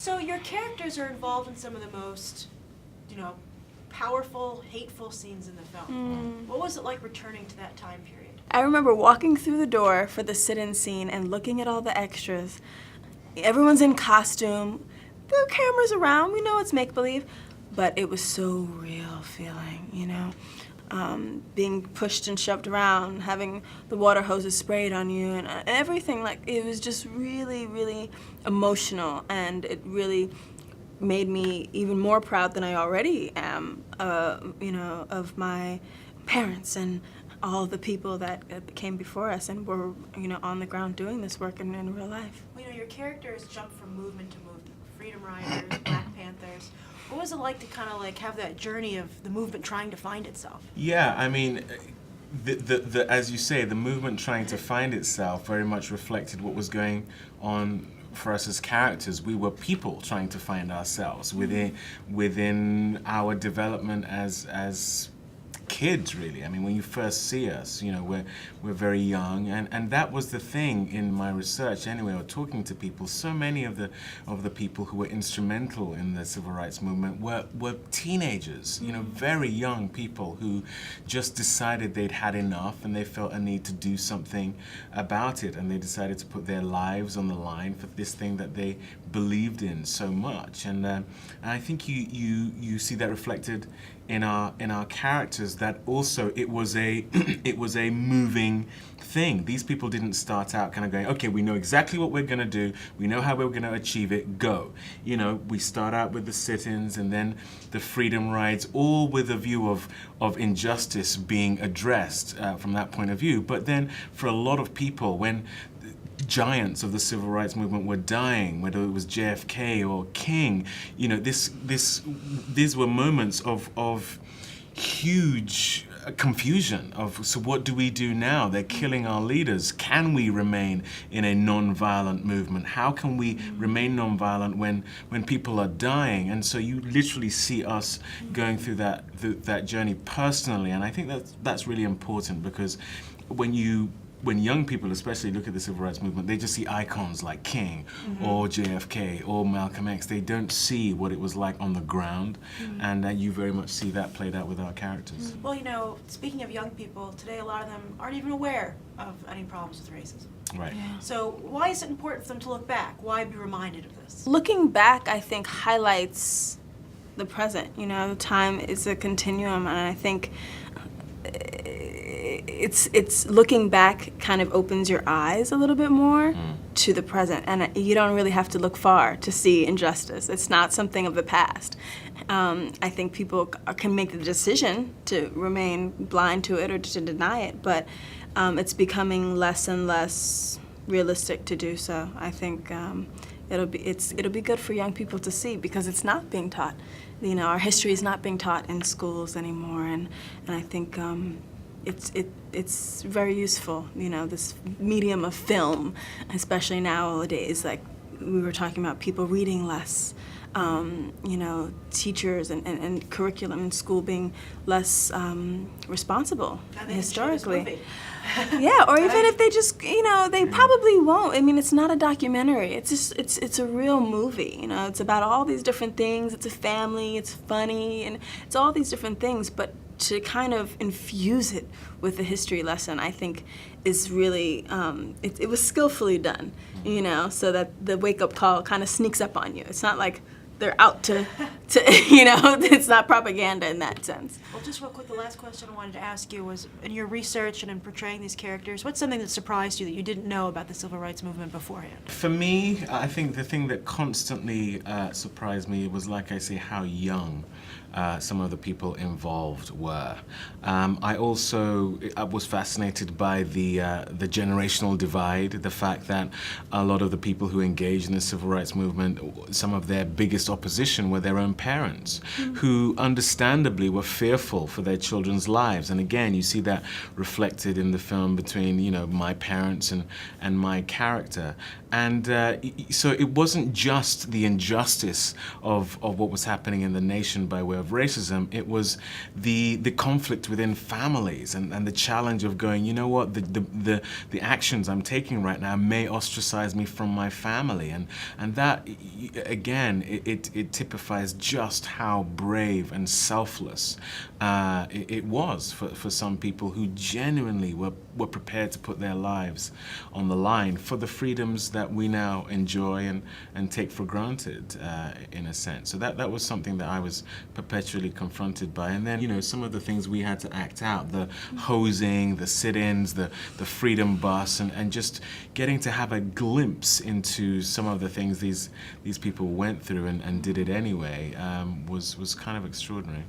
So your characters are involved in some of the most, powerful, hateful scenes in the film. What was it like returning to that time period? I remember walking through the door for the sit-in scene and looking at all the extras. Everyone's in costume. There are cameras around. We know it's make-believe. But it was so real feeling, being pushed and shoved around, having the water hoses sprayed on you, and everything. Like, it was just really, really emotional, and it really made me even more proud than I already am, of my parents and all the people that came before us and were, on the ground doing this work in real life. Well, your characters jump from movement to movement. Freedom Riders, Black Panthers. What was it like to kind of have that journey of the movement trying to find itself? Yeah, I mean, as you say, the movement trying to find itself very much reflected what was going on for us as characters. We were people trying to find ourselves within our development as kids, really. I mean, when you first see us, we're very young, and that was the thing in my research anyway, or talking to people. So many of the people who were instrumental in the civil rights movement were teenagers, very young people who just decided they'd had enough and they felt a need to do something about it, and they decided to put their lives on the line for this thing that they believed in so much. And I think you see that reflected in our characters, that also it was a moving thing. These people didn't start out kind of going, okay, we know exactly what we're going to do, we know how we're going to achieve it, go. We start out with the sit-ins and then the freedom rides, all with a view of injustice being addressed from that point of view. But then for a lot of people, when giants of the civil rights movement were dying, whether it was JFK or King, these were moments of huge confusion of, so what do we do now? They're killing our leaders. Can we remain in a non-violent movement? How can we remain non-violent when people are dying? And so you literally see us going through that journey personally, and I think that's really important, because when young people especially look at the civil rights movement, they just see icons like King or JFK or Malcolm X. They don't see what it was like on the ground, and you very much see that played out with our characters. Well, speaking of young people, today a lot of them aren't even aware of any problems with racism. Right. Yeah. So why is it important for them to look back? Why be reminded of this? Looking back, I think, highlights the present. Time is a continuum, and I think it's looking back kind of opens your eyes a little bit more to the present, and you don't really have to look far to see injustice. It's not something of the past. I think people can make the decision to remain blind to it or to deny it, but it's becoming less and less realistic to do so. I think it'll be good for young people to see, because it's not being taught. Our history is not being taught in schools anymore, and I think it's very useful, this medium of film, especially nowadays. Like we were talking about, people reading less, teachers and curriculum in school being less responsible historically. Yeah, or even if they just, they probably won't. I mean, it's not a documentary. It's a real movie. It's about all these different things. It's a family. It's funny, and it's all these different things. But to kind of infuse it with a history lesson, I think, is really it was skillfully done. So that the wake-up call kind of sneaks up on you. It's not like they're out to it's not propaganda in that sense. Well, just real quick, the last question I wanted to ask you was, in your research and in portraying these characters, what's something that surprised you that you didn't know about the civil rights movement beforehand? For me, I think the thing that constantly surprised me was, like I say, how young some of the people involved were. I was fascinated by the generational divide, the fact that a lot of the people who engaged in the civil rights movement, some of their biggest foremost opposition were their own parents, who understandably were fearful for their children's lives. And again, you see that reflected in the film between, you know, my parents and my character. And so it wasn't just the injustice of what was happening in the nation by way of racism, it was the conflict within families and the challenge of going, you know what, the actions I'm taking right now may ostracize me from my family. And that, again, it typifies just how brave and selfless it was for some people who genuinely were prepared to put their lives on the line for the freedoms that we now enjoy and take for granted, in a sense. So that was something that I was perpetually confronted by. And then, you know, some of the things we had to act out, the hosing, the sit-ins, the freedom bus, and just getting to have a glimpse into some of the things these people went through and did it anyway, was kind of extraordinary.